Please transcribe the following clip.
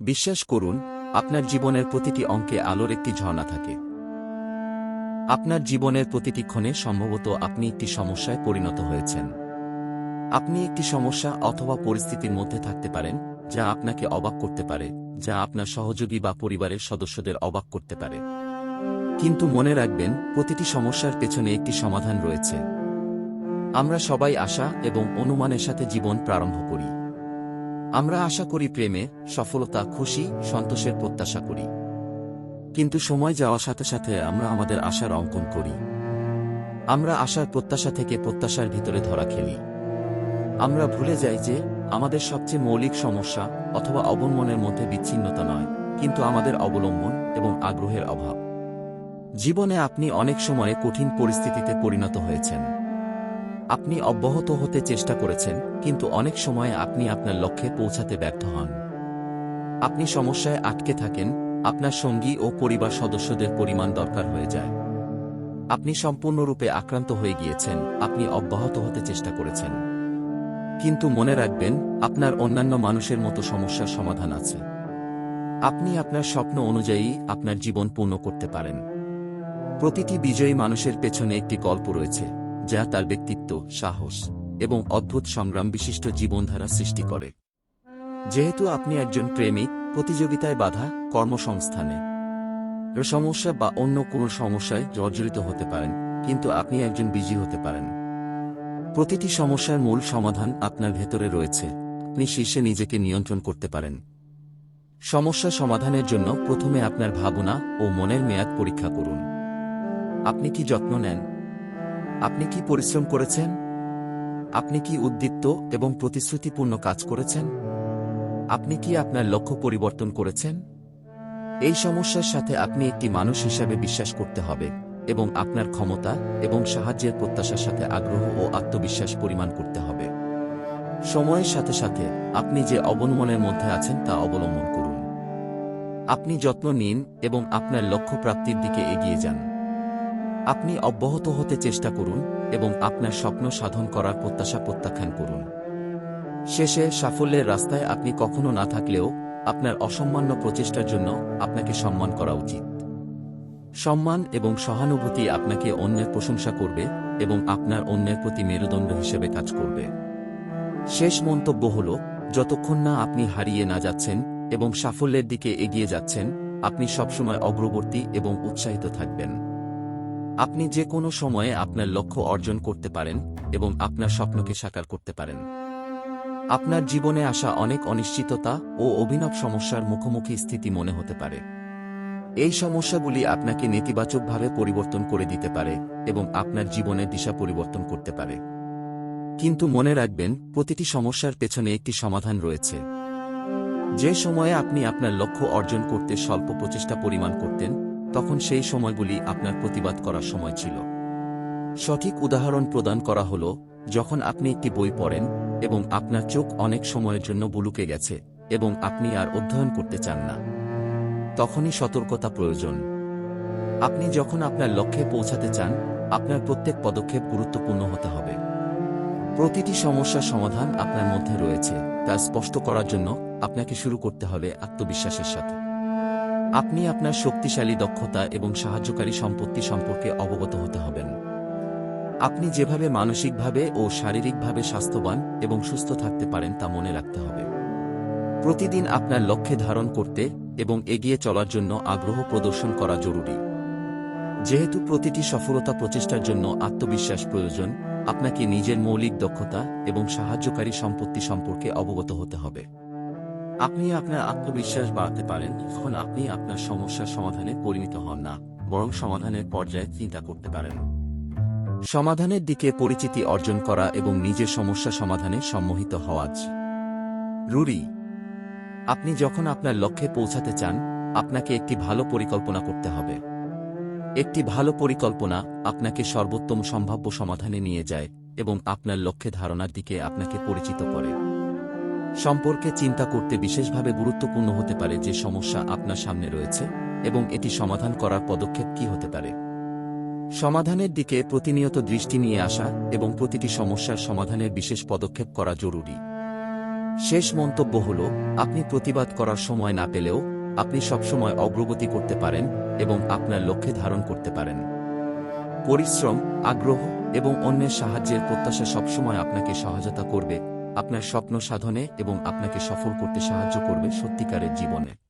বিশ্বাস করুন, আপনার জীবনের প্রতিটি অঙ্কে আলোর একটি ঝর্ণা থাকে। আপনার জীবনের প্রতিটি ক্ষণে সম্ভবত আপনি একটি সমস্যায় পরিণত হয়েছেন। আপনি একটি সমস্যা অথবা পরিস্থিতির মধ্যে থাকতে পারেন, যা আপনাকে অবাক করতে পারে, যা আপনার সহযোগী বা পরিবারের সদস্যদের অবাক করতে পারে। কিন্তু মনে রাখবেন, প্রতিটি সমস্যার পেছনে একটি সমাধান রয়েছে। আমরা সবাই আশা এবং অনুমানের সাথে জীবন প্রারম্ভ করি। আমরা আশা করি প্রেমে, সফলতা, খুশি, সন্তোষের প্রত্যাশা করি। কিন্তু সময় যাওয়ার সাথে সাথে আমরা আমাদের আশার অঙ্কন করি। আমরা আশার প্রত্যাশা থেকে প্রত্যাশার ভিতরে ধরা খেলি। আমরা ভুলে যাই যে আমাদের সবচেয়ে মৌলিক সমস্যা অথবা অবনমনের মধ্যে বিচ্ছিন্নতা নয়, কিন্তু আমাদের অবলম্বন এবং আগ্রহের অভাব। জীবনে আপনি অনেক সময়ে কঠিন পরিস্থিতিতে পরিণত হয়েছেন। আপনি অব্যাহত হতে চেষ্টা করেছেন, কিন্তু অনেক সময়ে আপনি আপনার লক্ষ্যে পৌঁছাতে ব্যর্থ হন। আপনি সমস্যায় আটকে থাকেন, আপনার সঙ্গী ও পরিবার সদস্যদের পরিমাণ দরকার হয়ে যায়। আপনি সম্পূর্ণরূপে আক্রান্ত হয়ে গিয়েছেন, আপনি অব্যাহত হতে চেষ্টা করেছেন। কিন্তু মনে রাখবেন, আপনার অন্যান্য মানুষের মতো সমস্যার সমাধান আছে। আপনি আপনার স্বপ্ন অনুযায়ী আপনার জীবন পূর্ণ করতে পারেন। প্রতিটি বিজয়ী মানুষের পেছনে একটি গল্প রয়েছে, যা তার ব্যক্তিত্ব, সাহস এবং অদ্ভুত সংগ্রাম বিশিষ্ট জীবনধারা সৃষ্টি করে। যেহেতু আপনি একজন প্রেমিক, প্রতিযোগিতায় বাধা, কর্মসংস্থানে সমস্যা বা অন্য কোনো সমস্যায় জর্জরিত হতে পারেন, কিন্তু আপনি একজন বিজয়ী হতে পারেন। প্রতিটি সমস্যার মূল সমাধান আপনার ভেতরে রয়েছে। আপনি শীর্ষে নিজেকে নিয়ন্ত্রণ করতে পারেন। সমস্যা সমাধানের জন্য প্রথমে আপনার ভাবনা ও মনের মেয়াদ পরীক্ষা করুন। আপনি কি যত্ন নেন? আপনি কি পরিশ্রম করেছেন? আপনি কি উদ্দীপ্ত এবং প্রতিশ্রুতিপূর্ণ কাজ করেছেন? আপনি কি আপনার লক্ষ্য পরিবর্তন করেছেন? এই সমস্যার সাথে আপনি একটি মানুষ হিসাবে বিশ্বাস করতে হবে, এবং আপনার ক্ষমতা এবং সাহায্যের প্রত্যাশার সাথে আগ্রহ ও আত্মবিশ্বাস পরিমাণ করতে হবে। সময়ের সাথে সাথে আপনি যে অবনমনের মধ্যে আছেন তা অবলম্বন করুন। আপনি যত্ন নিন এবং আপনার লক্ষ্য প্রাপ্তির দিকে এগিয়ে যান। আপনি অব্যাহত হতে চেষ্টা করুন এবং আপনার স্বপ্ন সাধন করার প্রত্যাশা প্রত্যাখ্যান করুন। শেষে সাফল্যের রাস্তায় আপনি কখনো না থাকলেও আপনার অসামান্য প্রচেষ্টার জন্য আপনাকে সম্মান করা উচিত। সম্মান এবং সহানুভূতি আপনাকে অন্যের প্রশংসা করবে এবং আপনার অন্যের প্রতি মেরুদণ্ড হিসেবে কাজ করবে। শেষ মন্তব্য হল, যতক্ষণ না আপনি হারিয়ে না যাচ্ছেন এবং সাফল্যের দিকে এগিয়ে যাচ্ছেন, আপনি সবসময় অগ্রবর্তী এবং উৎসাহিত থাকবেন। আপনি যে কোনো সময়ে আপনার লক্ষ্য অর্জন করতে পারেন এবং আপনার স্বপ্নকে সাকার করতে পারেন। আপনার জীবনে আসা অনেক অনিশ্চিততা ও অভিনব সমস্যার মুখোমুখি স্থিতি মনে হতে পারে। এই সমস্যাগুলি আপনাকে নেতিবাচকভাবে পরিবর্তন করে দিতে পারে এবং আপনার জীবনের দিশা পরিবর্তন করতে পারে। কিন্তু মনে রাখবেন, প্রতিটি সমস্যার পেছনে একটি সমাধান রয়েছে। যে সময়ে আপনি আপনার লক্ষ্য অর্জন করতে স্বল্প প্রচেষ্টা পরিমাণ করতেন, তখন সেই সময়গুলি আপনার প্রতিবাদ করার সময় ছিল। সঠিক উদাহরণ প্রদান করা হল, যখন আপনি একটি বই পড়েন এবং আপনার চোখ অনেক সময়ের জন্য বুলুকে গেছে এবং আপনি আর অধ্যয়ন করতে চান না। তখনই সতর্কতা প্রয়োজন। আপনি যখন আপনার লক্ষ্যে পৌঁছাতে চান, আপনার প্রত্যেক পদক্ষেপ গুরুত্বপূর্ণ হতে হবে। প্রতিটি সমস্যার সমাধান আপনার মধ্যে রয়েছে, তা স্পষ্ট করার জন্য আপনাকে শুরু করতে হবে আত্মবিশ্বাসের সাথে। আপনি আপনার শক্তিশালী দক্ষতা এবং সাহায্যকারী সম্পত্তি সম্পর্কে অবগত হতে হবেন। আপনি যেভাবে মানসিকভাবে ও শারীরিকভাবে স্বাস্থ্যবান এবং সুস্থ থাকতে পারেন তা মনে রাখতে হবে। প্রতিদিন আপনার লক্ষ্যে ধারণ করতে এবং এগিয়ে চলার জন্য আগ্রহ প্রদর্শন করা জরুরি। যেহেতু প্রতিটি সফলতা প্রচেষ্টার জন্য আত্মবিশ্বাস প্রয়োজন, আপনাকে নিজের মৌলিক দক্ষতা এবং সাহায্যকারী সম্পত্তি সম্পর্কে অবগত হতে হবে। আপনি আপনার আত্মবিশ্বাস বাড়াতে পারেন যখন আপনি আপনার সমস্যার সমাধানে পরিণত হন না, বরং সমাধানের পর্যায়ে চিন্তা করতে পারেন। সমাধানের দিকে পরিচিতি অর্জন করা এবং নিজের সমস্যা সমাধানে সম্মোহিত হওয়া জরুরি। আপনি যখন আপনার লক্ষ্যে পৌঁছাতে চান, আপনাকে একটি ভালো পরিকল্পনা করতে হবে। একটি ভালো পরিকল্পনা আপনাকে সর্বোত্তম সম্ভাব্য সমাধানে নিয়ে যায় এবং আপনার লক্ষ্যে ধারণার দিকে আপনাকে পরিচিত করে। সম্পর্কে চিন্তা করতে বিশেষভাবে গুরুত্বপূর্ণ হতে পারে যে সমস্যা আপনার সামনে রয়েছে এবং এটি সমাধান করার পদক্ষেপ কী হতে পারে। সমাধানের দিকে প্রতিনিয়ত দৃষ্টি নিয়ে আসা এবং প্রতিটি সমস্যার সমাধানের বিশেষ পদক্ষেপ করা জরুরি। শেষ মন্তব্য হল, আপনি প্রতিবাদ করার সময় না পেলেও আপনি সবসময় অগ্রগতি করতে পারেন এবং আপনার লক্ষ্যে ধারণ করতে পারেন। পরিশ্রম, আগ্রহ এবং অন্যের সাহায্যের প্রত্যাশা সবসময় আপনাকে সহায়তা করবে আপনার স্বপ্ন সাধনে এবং আপনাকে সফল করতে সাহায্য করবে সত্যিকারের জীবনে।